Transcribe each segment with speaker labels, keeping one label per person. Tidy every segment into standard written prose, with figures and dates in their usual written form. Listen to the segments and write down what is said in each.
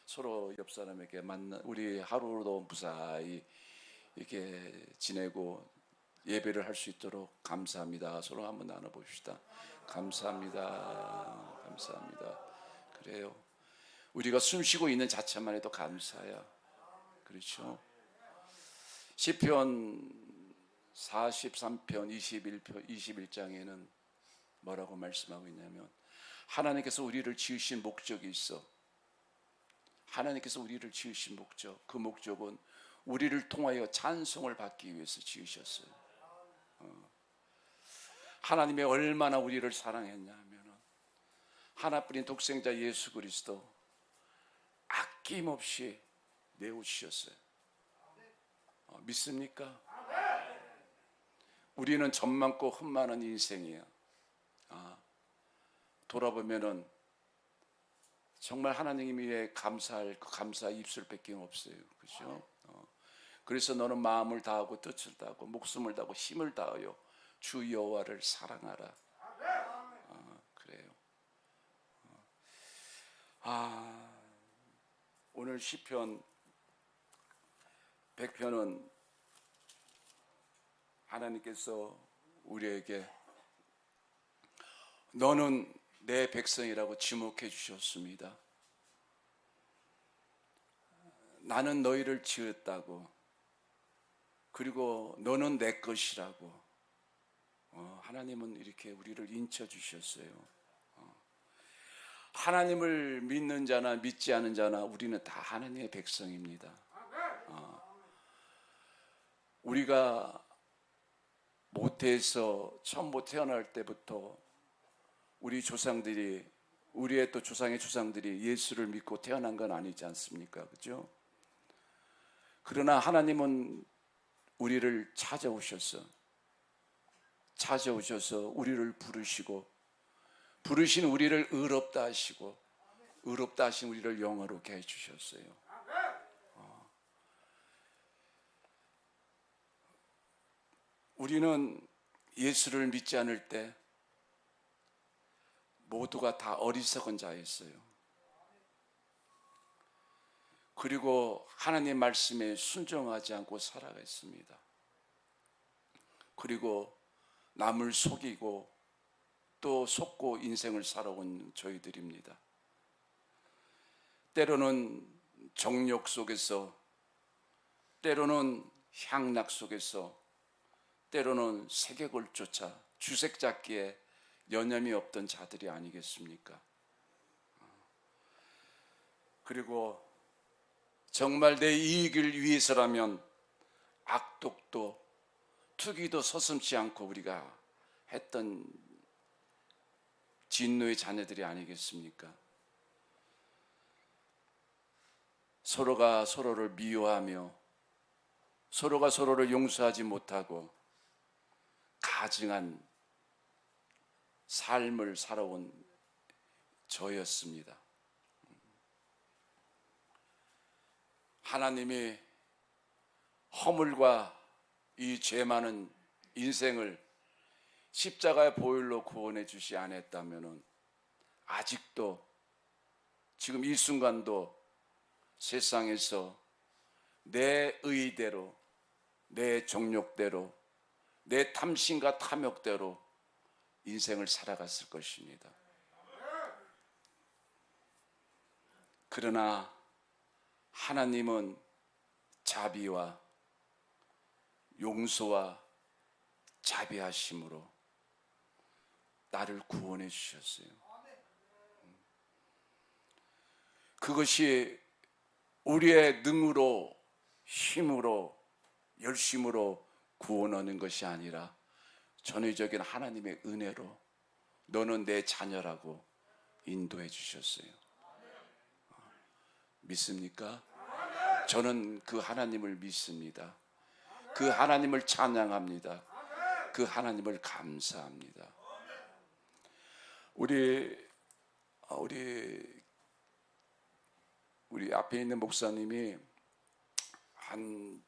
Speaker 1: 서로 옆 사람에게 우리 하루도 무사히 이렇게 지내고 예배를 할 수 있도록 감사합니다. 서로 한번 나눠봅시다. 감사합니다. 감사합니다. 그래요. 우리가 숨 쉬고 있는 자체만 해도 감사야. 그렇죠? 시편 43편 21장에는 뭐라고 말씀하고 있냐면, 하나님께서 우리를 지으신 목적이 있어. 하나님께서 우리를 지으신 목적, 그 목적은 우리를 통하여 찬송을 받기 위해서 지으셨어요. 하나님이 얼마나 우리를 사랑했냐면 하나뿐인 독생자 예수 그리스도 아낌없이 내어주셨어요. 믿습니까? 우리는 점 많고 흠 많은 인생이에요. 돌아보면은 정말 하나님이 감사할 그 감사 입술밖에 없어요. 그렇죠? 그래서 너는 마음을 다하고 뜻을 다하고 목숨을 다하고 힘을 다하여 주 여호와를 사랑하라. 그래요. 오늘 시편 100편은 하나님께서 우리에게 너는 내 백성이라고 지목해 주셨습니다. 나는 너희를 지었다고, 그리고 너는 내 것이라고 하나님은 이렇게 우리를 인쳐 주셨어요. 하나님을 믿는 자나 믿지 않은 자나 우리는 다 하나님의 백성입니다. 우리가 모태에서 처음 태어날 때부터 우리 조상들이, 우리의 또 조상의 조상들이 예수를 믿고 태어난 건 아니지 않습니까? 그죠? 그러나 하나님은 우리를 찾아오셔서 우리를 부르신 우리를 의롭다 하시고, 의롭다 하신 우리를 영화롭게 해주셨어요. 우리는 예수를 믿지 않을 때 모두가 다 어리석은 자였어요. 그리고 하나님 말씀에 순종하지 않고 살아갔습니다. 그리고 남을 속이고 또 속고 인생을 살아온 저희들입니다. 때로는 정욕 속에서, 때로는 향락 속에서, 때로는 세계를 쫓아 주색 잡기에 여념이 없던 자들이 아니겠습니까? 그리고 정말 내 이익을 위해서라면 악독도 투기도 서슴지 않고 우리가 했던 진노의 자녀들이 아니겠습니까? 서로가 서로를 미워하며 서로가 서로를 용서하지 못하고 가증한 삶을 살아온 저였습니다. 하나님이 허물과 이 죄 많은 인생을 십자가의 보혈로 구원해 주시 않았다면 아직도 지금 이 순간도 세상에서 내 의대로, 내 정욕대로, 내 탐심과 탐욕대로 인생을 살아갔을 것입니다. 그러나 하나님은 자비와 용서와 자비하심으로 나를 구원해 주셨어요. 그것이 우리의 능으로, 힘으로, 열심으로 구원하는 것이 아니라 전위적인 하나님의 은혜로 너는 내 자녀라고 인도해 주셨어요. 믿습니까? 저는 그 하나님을 믿습니다. 그 하나님을 찬양합니다. 그 하나님을 감사합니다. 우리 앞에 있는 목사님이 한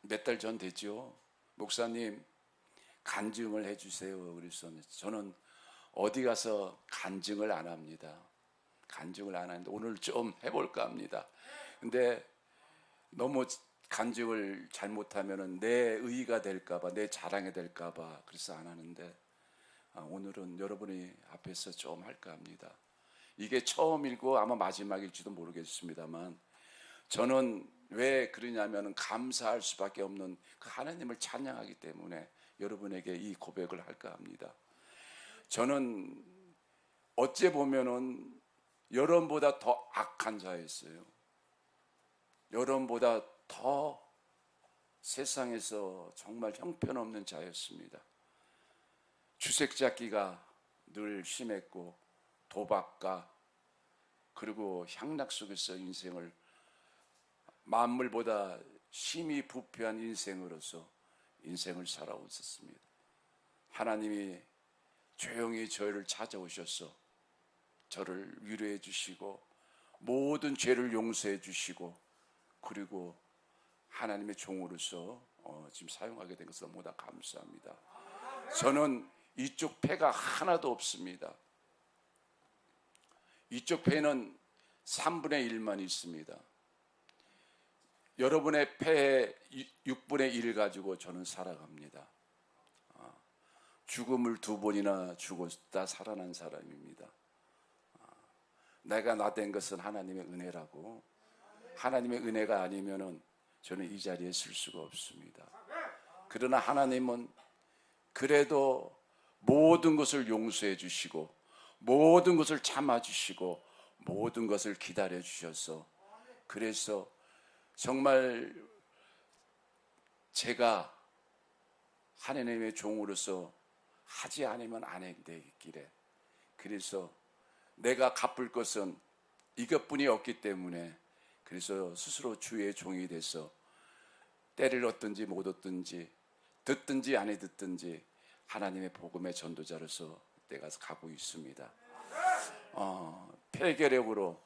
Speaker 1: 몇 달 전 됐죠. 목사님 간증을 해주세요. 그래서 저는 어디 가서 간증을 안 합니다. 간증을 안 하는데 오늘 좀 해볼까 합니다. 근데 너무 간증을 잘못하면은 내 의의가 될까봐, 내 자랑이 될까봐 그래서 안 하는데 오늘은 여러분이 앞에서 좀 할까 합니다. 이게 처음이고 아마 마지막일지도 모르겠습니다만 저는 왜 그러냐면 감사할 수밖에 없는 그 하나님을 찬양하기 때문에 여러분에게 이 고백을 할까 합니다. 저는 어찌 보면은 여러분보다 더 악한 자였어요. 여러분보다 더 세상에서 정말 형편없는 자였습니다. 주색잡기가 늘 심했고 도박과 그리고 향락 속에서 인생을 만물보다 심히 부패한 인생으로서 인생을 살아왔었습니다. 하나님이 조용히 저를 찾아오셔서 저를 위로해 주시고 모든 죄를 용서해 주시고 그리고 하나님의 종으로서 지금 사용하게 된 것을 너무나 감사합니다. 저는 이쪽 패가 하나도 없습니다. 이쪽 패는 3분의 1만 있습니다. 여러분의 패의 6분의 1 가지고 저는 살아갑니다. 죽음을 2번이나 죽었다 살아난 사람입니다. 내가 나 된 것은 하나님의 은혜라고, 하나님의 은혜가 아니면은 저는 이 자리에 설 수가 없습니다. 그러나 하나님은 그래도 모든 것을 용서해 주시고 모든 것을 참아 주시고 모든 것을 기다려 주셔서 그래서 정말 제가 하나님의 종으로서 하지 않으면 안 되길래 그래서 내가 갚을 것은 이것뿐이 없기 때문에 그래서 스스로 주의 종이 돼서 때를 얻든지 못 얻든지 듣든지 안 듣든지 하나님의 복음의 전도자로서 내가 가고 있습니다. 폐결핵으로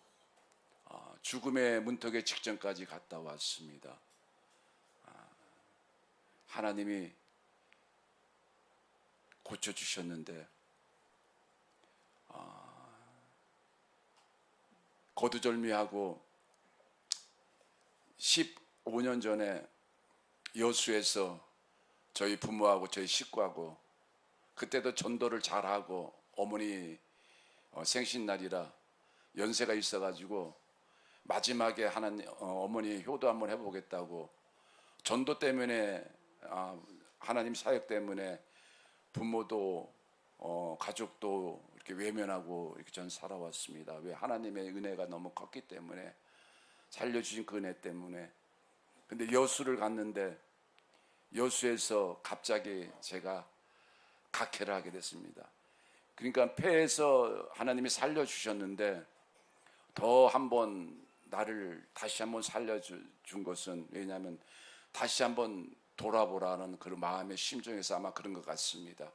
Speaker 1: 죽음의 문턱에 직전까지 갔다 왔습니다. 하나님이 고쳐주셨는데 거두절미하고 15년 전에 여수에서 저희 부모하고 저희 식구하고 그때도 전도를 잘하고 어머니 생신날이라 연세가 있어가지고 마지막에 어머니 효도 한번 해보겠다고 전도 때문에 하나님 사역 때문에 부모도 가족도 이렇게 외면하고 이렇게 전 살아왔습니다. 왜 하나님의 은혜가 너무 컸기 때문에 살려주신 그 은혜 때문에. 근데 여수를 갔는데 여수에서 갑자기 제가 각해를 하게 됐습니다. 그러니까 폐에서 하나님이 살려주셨는데 더 한번 나를 다시 한번 살려준 것은 왜냐하면 다시 한번 돌아보라는 그런 마음의 심정에서 아마 그런 것 같습니다.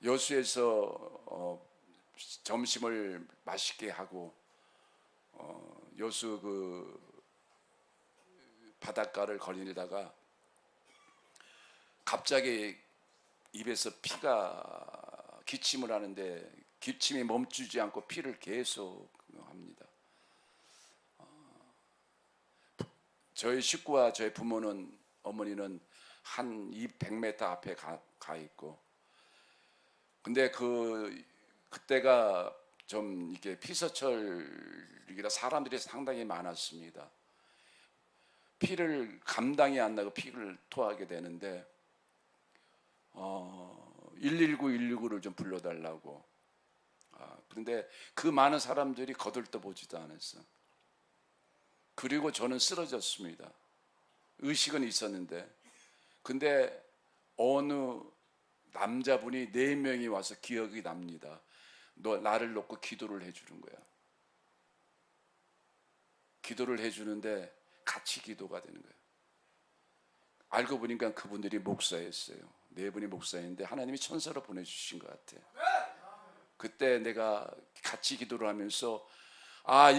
Speaker 1: 여수에서 점심을 맛있게 하고 여수 그 바닷가를 거니다가 갑자기 입에서 피가 기침을 하는데 기침이 멈추지 않고 피를 계속 합니다. 저희 식구와 저희 부모는 어머니는 한 200m 앞에 가 있고 근데 그때가 좀 이렇게 피서철이라 사람들이 상당히 많았습니다. 피를 감당이 안 나고 피를 토하게 되는데 119, 119를 좀 불러달라고. 그런데 그 많은 사람들이 거들떠보지도 않았어. 그리고 저는 쓰러졌습니다. 의식은 있었는데 근데 어느 남자분이 4명이 와서 기억이 납니다. 너 나를 놓고 기도를 해주는 거야. 기도를 해주는데 같이 기도가 되는 거예요. 알고 보니까 그분들이 목사였어요. 4분이 목사인데 하나님이 천사로 보내주신 것 같아요. 그때 내가 같이 기도를 하면서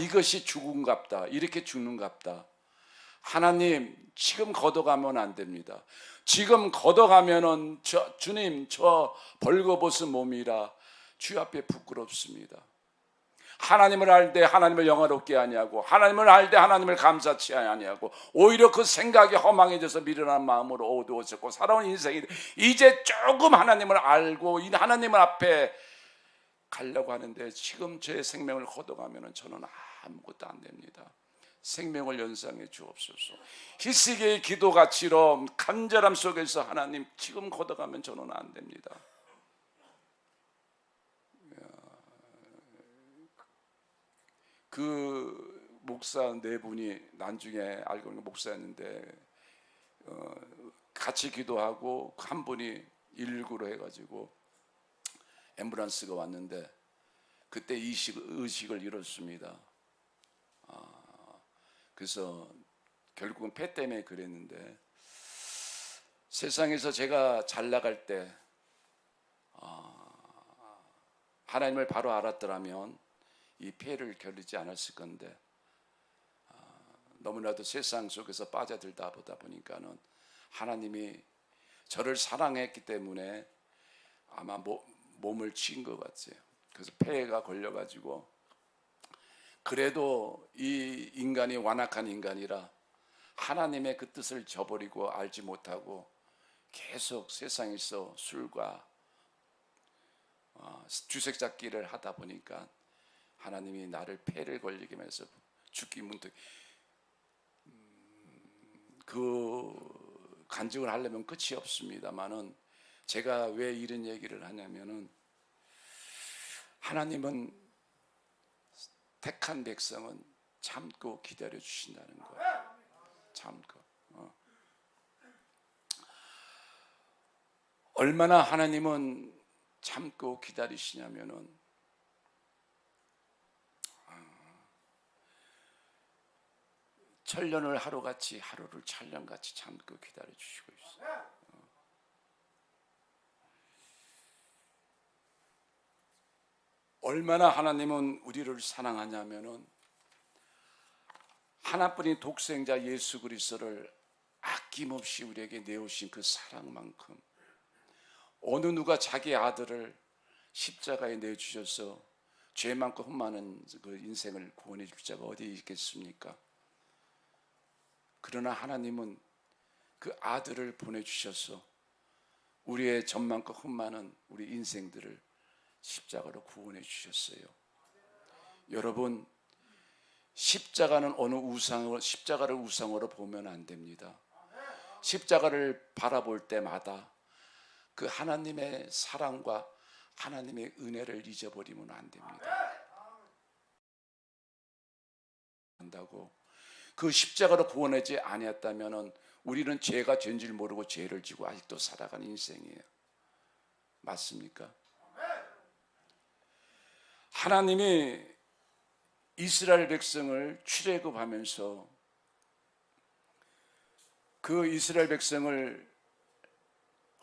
Speaker 1: 이것이 죽음갑다. 이렇게 죽는갑다. 하나님 지금 걷어가면 안 됩니다. 지금 걷어가면은 주님 저 벌거벗은 몸이라 주 앞에 부끄럽습니다. 하나님을 알 때 하나님을 영화롭게 하냐고, 하나님을 알 때 하나님을 감사치 아니하고, 오히려 그 생각이 허망해져서 미련한 마음으로 어두워졌고 살아온 인생이 이제 조금 하나님을 알고 이 하나님 앞에 가려고 하는데 지금 제 생명을 걷어가면 저는 아무것도 안 됩니다. 생명을 연상해 주옵소서. 히스기야의 기도같이로 간절함 속에서 하나님 지금 걷어가면 저는 안 됩니다. 그 목사 네 분이 나중에 알고 보니까 목사였는데 같이 기도하고 한 분이 119로 해가지고 앰뷸런스가 왔는데 그때 의식을 잃었습니다. 그래서 결국은 폐 때문에 그랬는데, 세상에서 제가 잘 나갈 때 하나님을 바로 알았더라면 이 폐를 겨루지 않았을 건데 너무나도 세상 속에서 빠져들다 보다 보니까는 하나님이 저를 사랑했기 때문에 아마 몸을 친 것 같아요. 그래서 폐가 걸려가지고, 그래도 이 인간이 완악한 인간이라 하나님의 그 뜻을 저버리고 알지 못하고 계속 세상에서 술과 주색 잡기를 하다 보니까 하나님이 나를 폐를 걸리게 해서 죽기 문득, 그 간증을 하려면 끝이 없습니다만은 제가 왜 이런 얘기를 하냐면은, 하나님은 택한 백성은 참고 기다려 주신다는 거예요. 참고. 얼마나 하나님은 참고 기다리시냐면은, 천년을 하루같이, 하루를 천년같이 참고 기다려 주시고 있어요. 얼마나 하나님은 우리를 사랑하냐면은, 하나뿐인 독생자 예수 그리스도를 아낌없이 우리에게 내오신 그 사랑만큼 어느 누가 자기 아들을 십자가에 내주셔서 죄 많고 흠 많은 그 인생을 구원해 줄 자가 어디 있겠습니까? 그러나 하나님은 그 아들을 보내주셔서 우리의 점 많고 흠 많은 우리 인생들을 십자가로 구원해 주셨어요. 여러분, 십자가는 어느 십자가를 우상으로 보면 안 됩니다. 십자가를 바라볼 때마다 그 하나님의 사랑과 하나님의 은혜를 잊어버리면 안 됩니다. 한다고 그 십자가로 구원하지 아니었다면은 우리는 죄가 죄인 줄 모르고 죄를 지고 아직도 살아가는 인생이에요. 맞습니까? 하나님이 이스라엘 백성을 출애굽하면서 그 이스라엘 백성을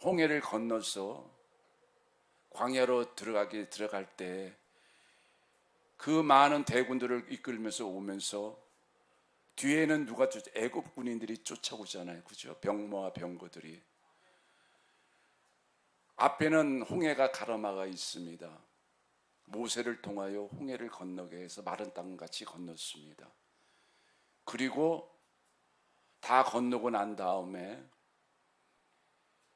Speaker 1: 홍해를 건너서 광야로 들어갈 때 그 많은 대군들을 이끌면서 오면서 뒤에는 누가 애굽 군인들이 쫓아오잖아요. 그죠? 병모와 병거들이. 앞에는 홍해가 가로막아 있습니다. 모세를 통하여 홍해를 건너게 해서 마른 땅같이 건넜습니다. 그리고 다 건너고 난 다음에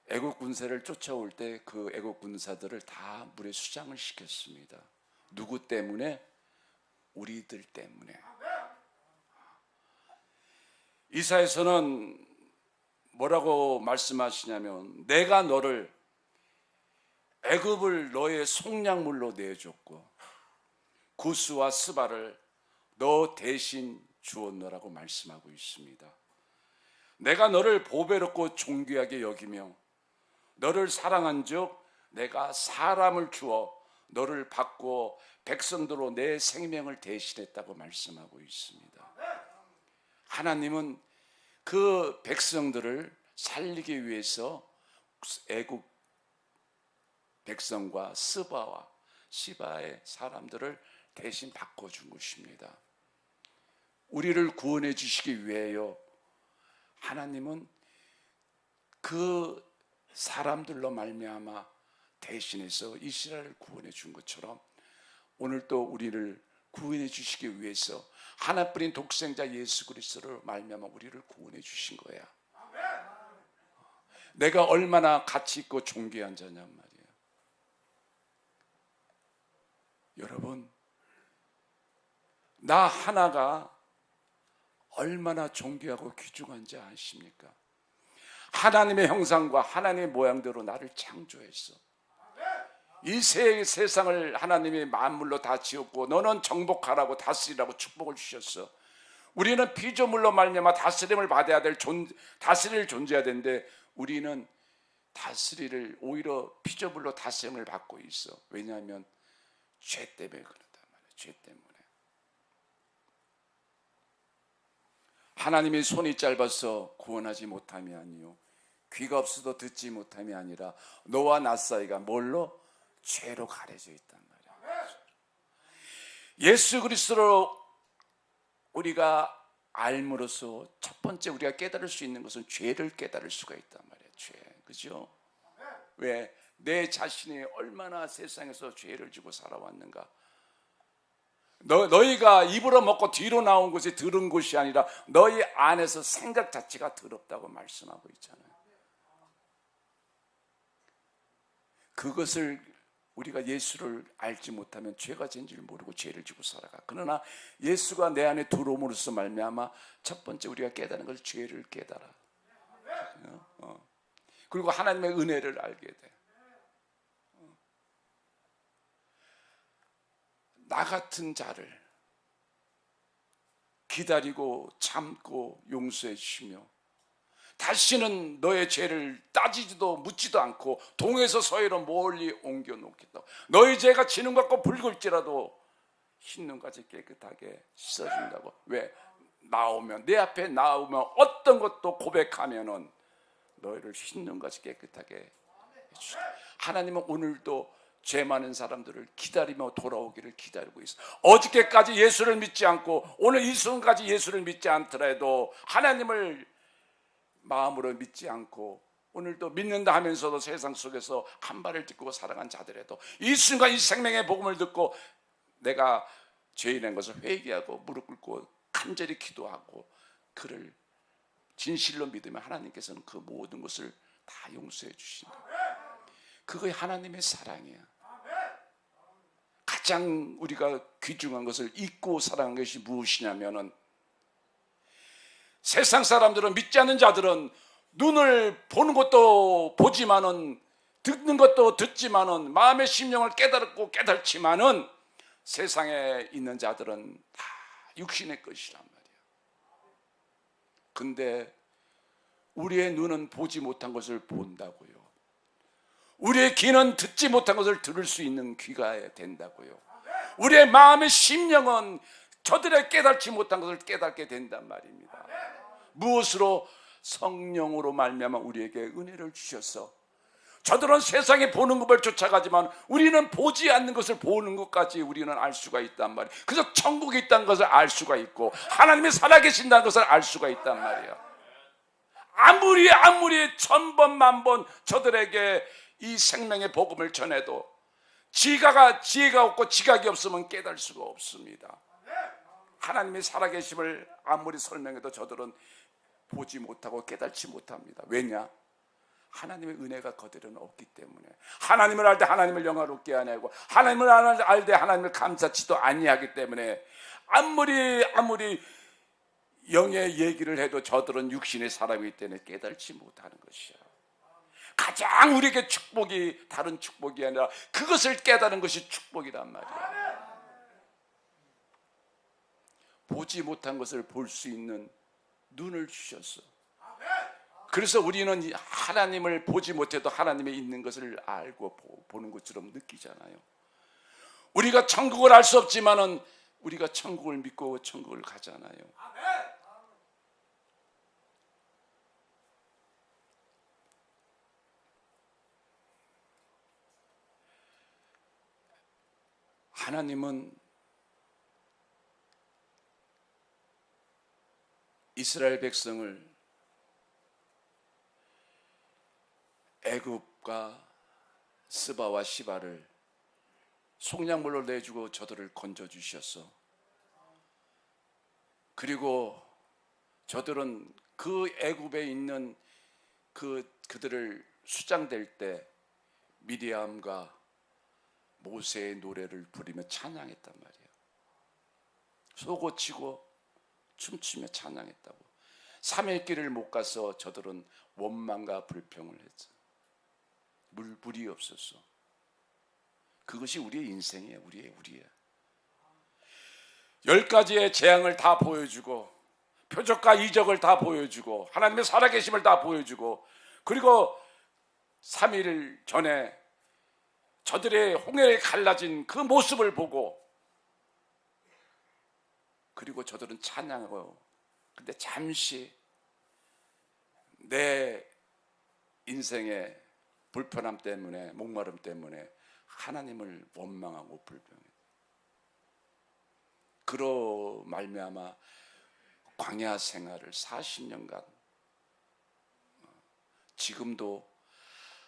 Speaker 1: 애국 군사를 쫓아올 때 그 애국 군사들을 다 물에 수장을 시켰습니다. 누구 때문에? 우리들 때문에. 이사야서는 뭐라고 말씀하시냐면, 내가 너를 애굽을 너의 속량물로 내줬고 구스와 스바를 너 대신 주었노라고 말씀하고 있습니다. 내가 너를 보배롭고 존귀하게 여기며 너를 사랑한즉 내가 사람을 주어 너를 받고 백성들로 내 생명을 대신했다고 말씀하고 있습니다. 하나님은 그 백성들을 살리기 위해서 애국 백성과 스바와 시바의 사람들을 대신 바꿔준 것입니다. 우리를 구원해 주시기 위해요. 하나님은 그 사람들로 말미암아 대신해서 이스라엘을 구원해 준 것처럼 오늘 또 우리를 구원해 주시기 위해서 하나뿐인 독생자 예수 그리스도를 말미암아 우리를 구원해 주신 거야. 내가 얼마나 가치 있고 존귀한 자냔 말이에요. 여러분, 나 하나가 얼마나 존귀하고 귀중한지 아십니까? 하나님의 형상과 하나님의 모양대로 나를 창조했어. 이 세상을 하나님이 만물로 다 지었고 너는 정복하라고 다스리라고 축복을 주셨어. 우리는 피조물로 말미암아 다스림을 받아야 될 다스릴 존재해야 되는데 우리는 다스리를 오히려 피조물로 다스림을 받고 있어. 왜냐하면 죄 때문에 그런단 말이야. 죄 때문에. 하나님의 손이 짧아서 구원하지 못함이 아니요 귀가 없어도 듣지 못함이 아니라 너와 나 사이가 뭘로? 죄로 가려져 있단 말이야. 예수 그리스도로 우리가 알므로써 첫 번째 우리가 깨달을 수 있는 것은 죄를 깨달을 수가 있단 말이야. 죄, 그죠? 왜? 내 자신이 얼마나 세상에서 죄를 지고 살아왔는가. 너희가 입으로 먹고 뒤로 나온 것이 들은 것이 아니라 너희 안에서 생각 자체가 더럽다고 말씀하고 있잖아요. 그것을 우리가 예수를 알지 못하면 죄가 죄인지를 모르고 죄를 지고 살아가. 그러나 예수가 내 안에 들어옴으로써 말미암아 첫 번째 우리가 깨달은 것은 죄를 깨달아. 그리고 하나님의 은혜를 알게 돼. 나 같은 자를 기다리고 참고 용서해 주시며 다시는 너의 죄를 따지지도 묻지도 않고 동에서 서해로 멀리 옮겨 놓겠다. 너희 죄가 진흙 같고 붉을지라도 흰 눈같이 깨끗하게 씻어준다고. 왜? 나오면 내 앞에 나오면 어떤 것도 고백하면은 너희를 흰 눈같이 깨끗하게 해주시다. 하나님은 오늘도 죄 많은 사람들을 기다리며 돌아오기를 기다리고 있어. 어저께까지 예수를 믿지 않고 오늘 이 순간까지 예수를 믿지 않더라도 하나님을 마음으로 믿지 않고 오늘도 믿는다 하면서도 세상 속에서 한 발을 딛고 살아간 자들에도 이 순간 이 생명의 복음을 듣고 내가 죄인인 것을 회개하고 무릎 꿇고 간절히 기도하고 그를 진실로 믿으면 하나님께서는 그 모든 것을 다 용서해 주신다. 그게 하나님의 사랑이야. 가장 우리가 귀중한 것을 잊고 살아간 것이 무엇이냐면은 세상 사람들은 믿지 않는 자들은 눈을 보는 것도 보지만은 듣는 것도 듣지만은 마음의 심령을 깨달고 깨달지만은 세상에 있는 자들은 다 육신의 것이란 말이야. 근데 우리의 눈은 보지 못한 것을 본다고요. 우리의 귀는 듣지 못한 것을 들을 수 있는 귀가 된다고요. 우리의 마음의 심령은 저들의 깨닫지 못한 것을 깨닫게 된단 말입니다. 무엇으로? 성령으로 말미암아 우리에게 은혜를 주셔서 저들은 세상에 보는 것을 쫓아가지만 우리는 보지 않는 것을 보는 것까지 우리는 알 수가 있단 말이에요. 그래서 천국에 있다는 것을 알 수가 있고 하나님이 살아계신다는 것을 알 수가 있단 말이에요. 아무리 천번 만번 저들에게 이 생명의 복음을 전해도 지혜가 없고 지각이 없으면 깨달을 수가 없습니다. 하나님의 살아계심을 아무리 설명해도 저들은 보지 못하고 깨닫지 못합니다. 왜냐? 하나님의 은혜가 그들은 없기 때문에. 하나님을 알 때 하나님을 영화롭게 하냐고, 하나님을 알 때 하나님을 감사치도 아니하기 때문에 아무리 영의 얘기를 해도 저들은 육신의 사람이기 때문에 깨달지 못하는 것이야. 가장 우리에게 축복이 다른 축복이 아니라 그것을 깨달은 것이 축복이란 말이야. 보지 못한 것을 볼 수 있는 눈을 주셨어. 그래서 우리는 하나님을 보지 못해도 하나님의 있는 것을 알고 보는 것처럼 느끼잖아요. 우리가 천국을 알 수 없지만은 우리가 천국을 믿고 천국을 가잖아요. 하나님은 이스라엘 백성을 애굽과 스바와 시바를 속량물로 내주고 저들을 건져주셔서 그리고 저들은 그 애굽에 있는 그들을 수장될 때 미리암과 모세의 노래를 부리며 찬양했단 말이에요. 소고치고 춤추며 찬양했다고. 3일 길을 못 가서 저들은 원망과 불평을 했죠. 물이 없었어. 그것이 우리의 인생이에요. 우리의 10가지의 재앙을 다 보여주고 표적과 이적을 다 보여주고 하나님의 살아계심을 다 보여주고, 그리고 3일 전에 저들의 홍해에 갈라진 그 모습을 보고, 그리고 저들은 찬양하고, 근데 잠시 내 인생의 불편함 때문에, 목마름 때문에 하나님을 원망하고 불평해. 그로 말미암아 광야 생활을 40년간, 지금도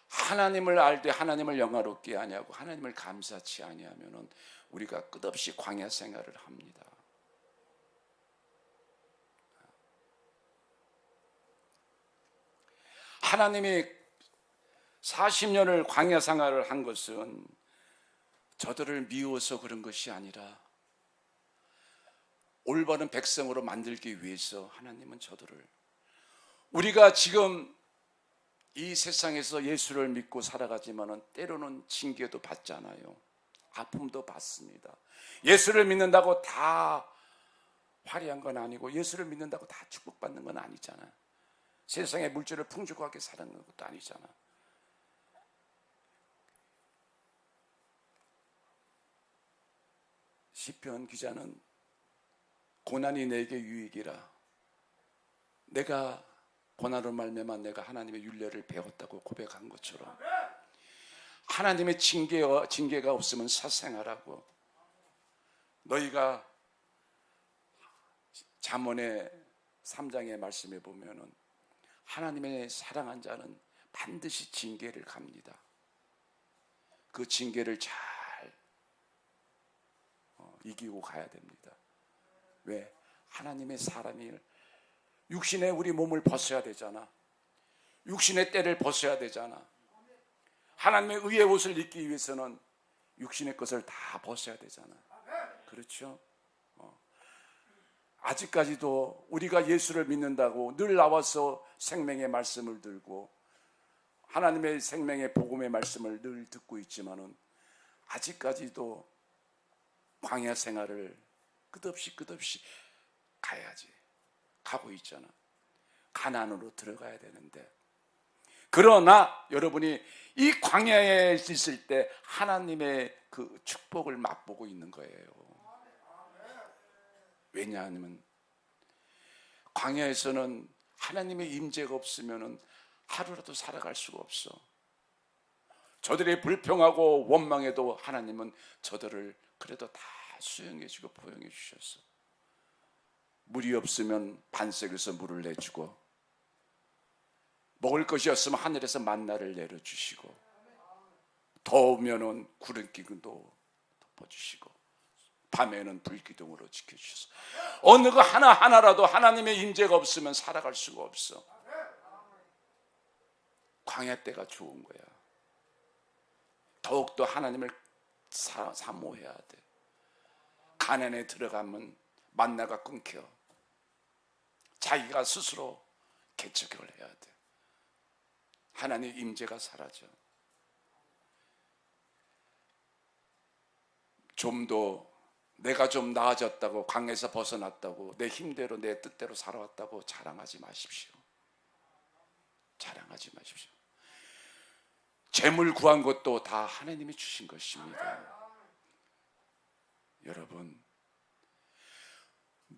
Speaker 1: 하나님을 알되 하나님을 영화롭게 아니하고 하나님을 감사치 아니하면은 우리가 끝없이 광야 생활을 합니다. 하나님이 40년을 광야 생활을 한 것은 저들을 미워서 그런 것이 아니라 올바른 백성으로 만들기 위해서 하나님은 저들을, 우리가 지금 이 세상에서 예수를 믿고 살아가지만은 때로는 징계도 받잖아요. 아픔도 받습니다. 예수를 믿는다고 다 화려한 건 아니고 예수를 믿는다고 다 축복받는 건 아니잖아. 세상의 물질을 풍족하게 사는 것도 아니잖아. 시편 기자는 고난이 내게 유익이라, 내가 고난으로 말미암아 내가 하나님의 율례를 배웠다고 고백한 것처럼 하나님의 징계가 없으면 사생하라고. 너희가 잠언의 3장의 말씀에 보면은 하나님의 사랑한 자는 반드시 징계를 갑니다. 그 징계를 잘 이기고 가야 됩니다. 왜? 하나님의 사람이 육신의 우리 몸을 벗어야 되잖아. 육신의 때를 벗어야 되잖아. 하나님의 의의 옷을 입기 위해서는 육신의 것을 다 벗어야 되잖아. 그렇죠? 아직까지도 우리가 예수를 믿는다고 늘 나와서 생명의 말씀을 들고 하나님의 생명의 복음의 말씀을 늘 듣고 있지만은 아직까지도 광야 생활을 끝없이 가야지. 가고 있잖아. 가나안으로 들어가야 되는데, 그러나 여러분이 이 광야에 있을 때 하나님의 그 축복을 맛보고 있는 거예요. 왜냐하면 광야에서는 하나님의 임재가 없으면 하루라도 살아갈 수가 없어. 저들이 불평하고 원망해도 하나님은 저들을 그래도 다 수용해 주고 포용해 주셨어. 물이 없으면 반석에서 물을 내주고, 먹을 것이 없으면 하늘에서 만나를 내려주시고, 더우면은 구름 기둥도 덮어주시고, 밤에는 불기둥으로 지켜주셔서 어느 거 하나하나라도 하나님의 임재가 없으면 살아갈 수가 없어. 광야 때가 좋은 거야. 더욱더 하나님을 사모해야 돼. 가난에 들어가면 만나가 끊겨. 자기가 스스로 개척을 해야 돼. 하나님의 임재가 사라져. 좀 더 내가 좀 나아졌다고, 강에서 벗어났다고, 내 힘대로 내 뜻대로 살아왔다고 자랑하지 마십시오. 자랑하지 마십시오. 재물 구한 것도 다 하나님이 주신 것입니다. 여러분,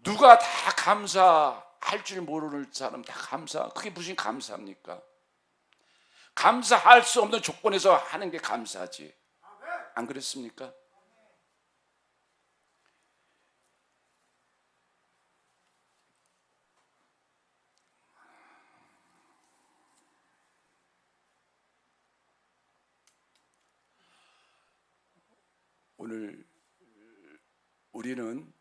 Speaker 1: 누가 다 감사할 줄 모르는 사람 다 감사, 그게 무슨 감사합니까? 감사할 수 없는 조건에서 하는 게 감사하지. 안 그렇습니까? 오늘 우리는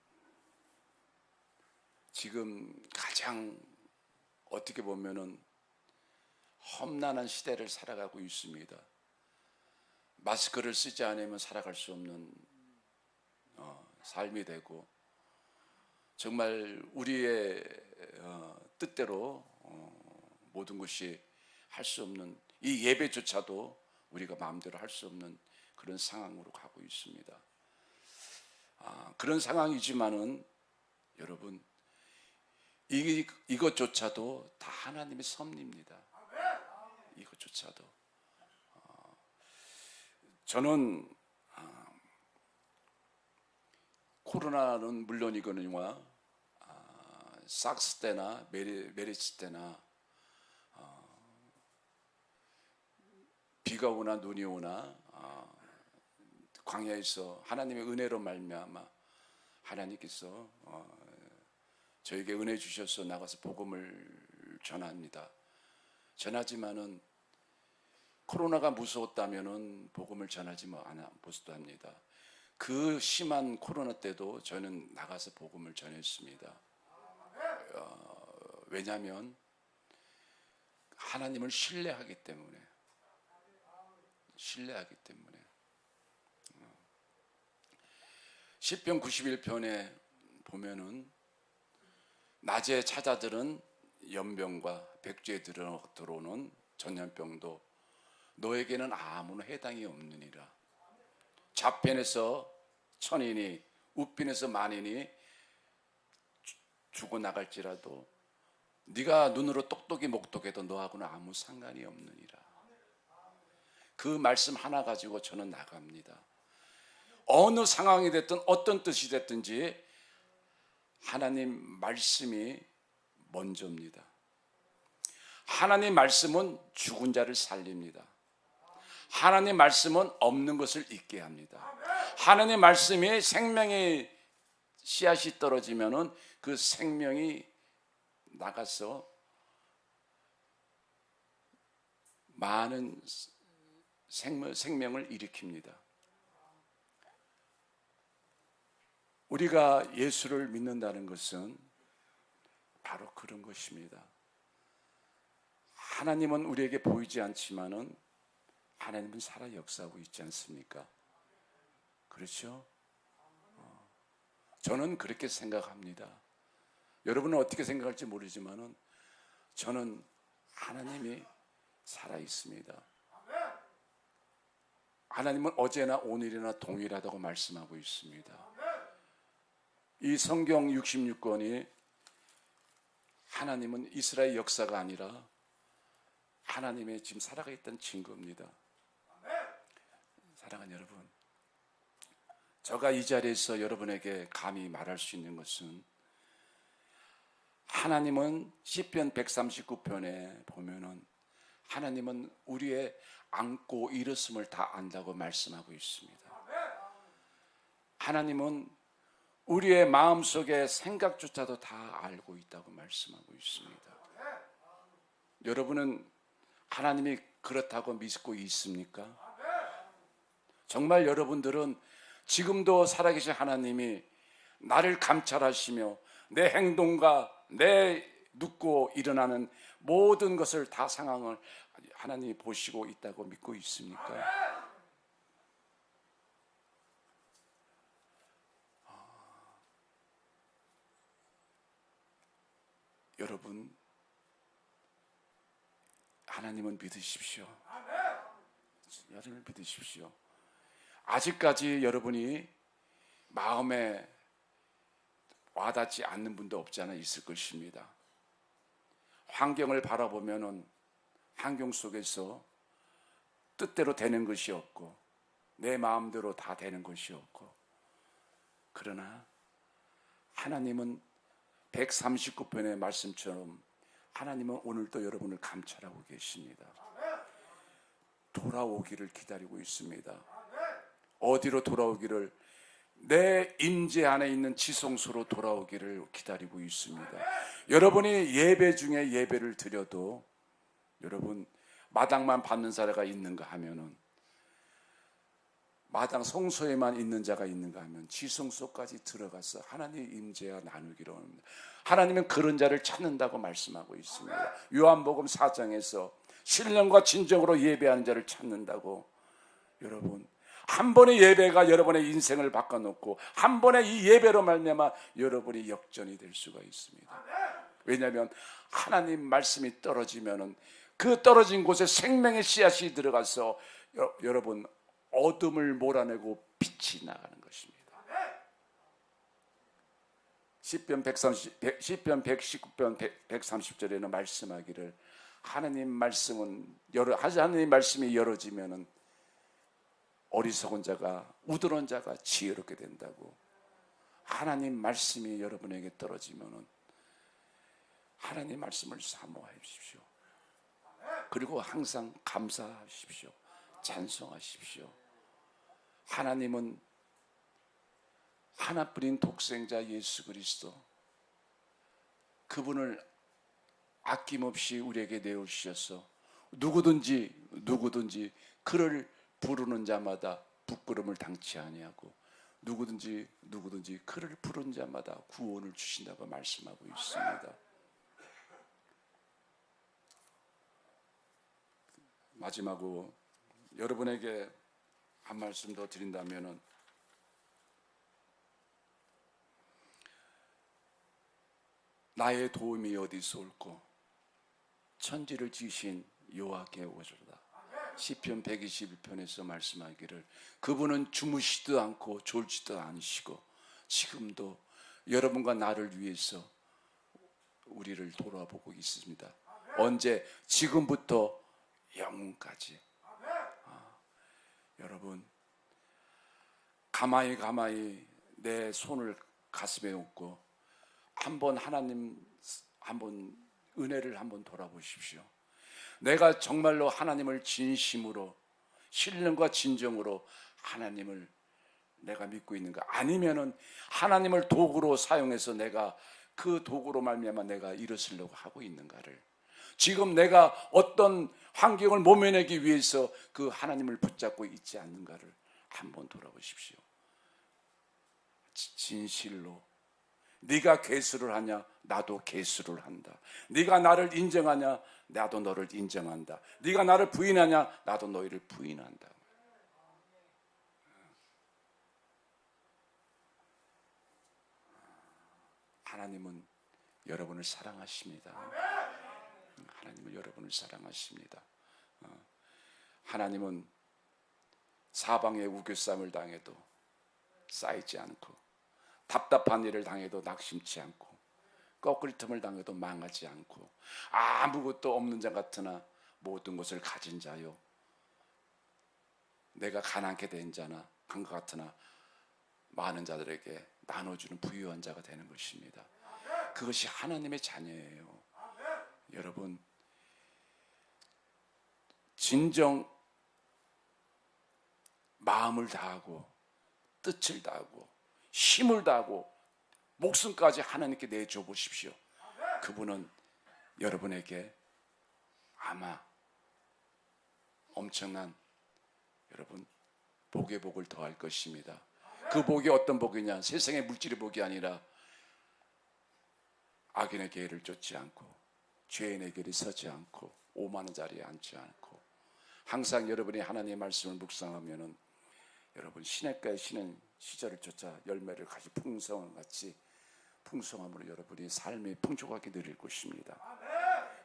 Speaker 1: 지금 가장 어떻게 보면은 험난한 시대를 살아가고 있습니다. 마스크를 쓰지 않으면 살아갈 수 없는 삶이 되고, 정말 우리의 뜻대로 모든 것이 할 수 없는, 이 예배조차도 우리가 마음대로 할 수 없는 그런 상황으로 가고 있습니다. 그런 상황이지만은 여러분, 이것조차도 다 하나님의 섭리입니다. 이것조차도 저는 코로나는 물론이거니와 사스 때나 메르스 때나 비가 오나 눈이 오나 광야에서 하나님의 은혜로 말미암아 하나님께서 저에게 은혜 주셔서 나가서 복음을 전합니다. 전하지만은 코로나가 무서웠다면은 복음을 전하지 못합니다. 그 심한 코로나 때도 저는 나가서 복음을 전했습니다. 왜냐하면 하나님을 신뢰하기 때문에. 시편 91편에 보면은 낮에 찾아들은 연병과 백주에 들어오는 전염병도 너에게는 아무나 해당이 없느니라. 좌편에서 천인이 우편에서 만인이 죽어나갈지라도 네가 눈으로 똑똑히 목독해도 너하고는 아무 상관이 없느니라. 그 말씀 하나 가지고 저는 나갑니다. 어느 상황이 됐든 어떤 뜻이 됐든지 하나님 말씀이 먼저입니다. 하나님 말씀은 죽은 자를 살립니다. 하나님 말씀은 없는 것을 있게 합니다. 하나님 말씀이 생명의 씨앗이 떨어지면은 그 생명이 나가서 많은 생명을 일으킵니다. 우리가 예수를 믿는다는 것은 바로 그런 것입니다. 하나님은 우리에게 보이지 않지만은 하나님은 살아 역사하고 있지 않습니까? 그렇죠? 저는 그렇게 생각합니다. 여러분은 어떻게 생각할지 모르지만은 저는 하나님이 살아 있습니다. 하나님은 어제나 오늘이나 동일하다고 말씀하고 있습니다. 이 성경 66권이 하나님은 이스라엘 역사가 아니라 하나님의 지금 살아가 있다는 증거입니다. 사랑하는 여러분, 제가 이 자리에서 여러분에게 감히 말할 수 있는 것은 하나님은 시편 139편에 보면은 하나님은 우리의 안고 일었음을 다 안다고 말씀하고 있습니다. 하나님은 우리의 마음속의 생각조차도 다 알고 있다고 말씀하고 있습니다. 여러분은 하나님이 그렇다고 믿고 있습니까? 정말 여러분들은 지금도 살아계신 하나님이 나를 감찰하시며 내 행동과 내 눕고 일어나는 모든 것을 다 상황을 하나님이 보시고 있다고 믿고 있습니까? 여러분, 하나님은 믿으십시오. 여러분을 믿으십시오. 아직까지 여러분이 마음에 와닿지 않는 분도 없지 않아 있을 것입니다. 환경을 바라보면은 환경 속에서 뜻대로 되는 것이 없고 내 마음대로 다 되는 것이 없고, 그러나 하나님은 139편의 말씀처럼 하나님은 오늘도 여러분을 감찰하고 계십니다. 돌아오기를 기다리고 있습니다. 어디로 돌아오기를? 내 임재 안에 있는 지성소로 돌아오기를 기다리고 있습니다. 여러분이 예배 중에 예배를 드려도 여러분 마당만 받는 사례가 있는가 하면은 마당 성소에만 있는 자가 있는가 하면 지성소까지 들어가서 하나님의 임재와 나누기로 합니다. 하나님은 그런 자를 찾는다고 말씀하고 있습니다. 요한복음 4장에서 신령과 진정으로 예배하는 자를 찾는다고. 여러분, 한 번의 예배가 여러분의 인생을 바꿔놓고 한 번의 이 예배로 말미암아 여러분이 역전이 될 수가 있습니다. 왜냐하면 하나님 말씀이 떨어지면은 그 떨어진 곳에 생명의 씨앗이 들어가서 여러분 어둠을 몰아내고 빛이 나가는 것입니다. 시편 119편 130절에는 말씀하기를 하나님 말씀이 열어지면은 어리석은 자가 우드런 자가 지혜롭게 된다고. 하나님 말씀이 여러분에게 떨어지면은 하나님 말씀을 사모하십시오. 그리고 항상 감사하십시오. 찬송하십시오. 하나님은 하나뿐인 독생자 예수 그리스도, 그분을 아낌없이 우리에게 내어주셔서 누구든지 그를 부르는 자마다 부끄러움을 당치 아니하고 누구든지 그를 부르는 자마다 구원을 주신다고 말씀하고 있습니다. 마지막으로 여러분에게 한 말씀 더 드린다면은, 나의 도움이 어디서 올꼬? 천지를 지으신 여호와께 오리로다. 시편 121편에서 말씀하기를 그분은 주무시지도 않고 졸지도 않으시고 지금도 여러분과 나를 위해서 우리를 돌아보고 있습니다. 언제? 지금부터 영원까지. 여러분, 가만히 내 손을 가슴에 얹고 한번 은혜를 한번 돌아보십시오. 내가 정말로 하나님을 진심으로 신령과 진정으로 하나님을 내가 믿고 있는가? 아니면은 하나님을 도구로 사용해서 내가 그 도구로 말미암아 내가 일어서려고 하고 있는가를, 지금 내가 어떤 환경을 모면하기 위해서 그 하나님을 붙잡고 있지 않는가를 한번 돌아보십시오. 진실로 네가 계수를 하냐? 나도 계수를 한다. 네가 나를 인정하냐? 나도 너를 인정한다. 네가 나를 부인하냐? 나도 너희를 부인한다. 하나님은 여러분을 사랑하십니다. 하나님은 여러분을 사랑하십니다. 하나님은 사방에 우겨쌈을 당해도 쌓이지 않고, 답답한 일을 당해도 낙심치 않고, 꺾을 틈을 당해도 망하지 않고, 아무것도 없는 자 같으나 모든 것을 가진 자요, 내가 가난하게 된 자나 한 것 같으나 많은 자들에게 나눠주는 부유한 자가 되는 것입니다. 그것이 하나님의 자녀예요. 여러분, 진정 마음을 다하고 뜻을 다하고 힘을 다하고 목숨까지 하나님께 내줘 보십시오. 그분은 여러분에게 아마 엄청난 여러분 복의 복을 더할 것입니다. 그 복이 어떤 복이냐? 세상의 물질의 복이 아니라 악인의 계를 쫓지 않고 죄인의 길에 서지 않고 오만한 자리에 앉지 않고, 항상 여러분이 하나님의 말씀을 묵상하면은 여러분 시냇가에 쉬는 시절을 쫓아 열매를 가지 풍성함같이 풍성함으로 여러분이 삶이 풍족하게 누릴 것입니다.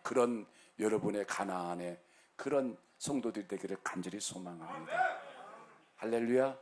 Speaker 1: 그런 여러분의 가나안의 그런 성도들 되기를 간절히 소망합니다. 할렐루야.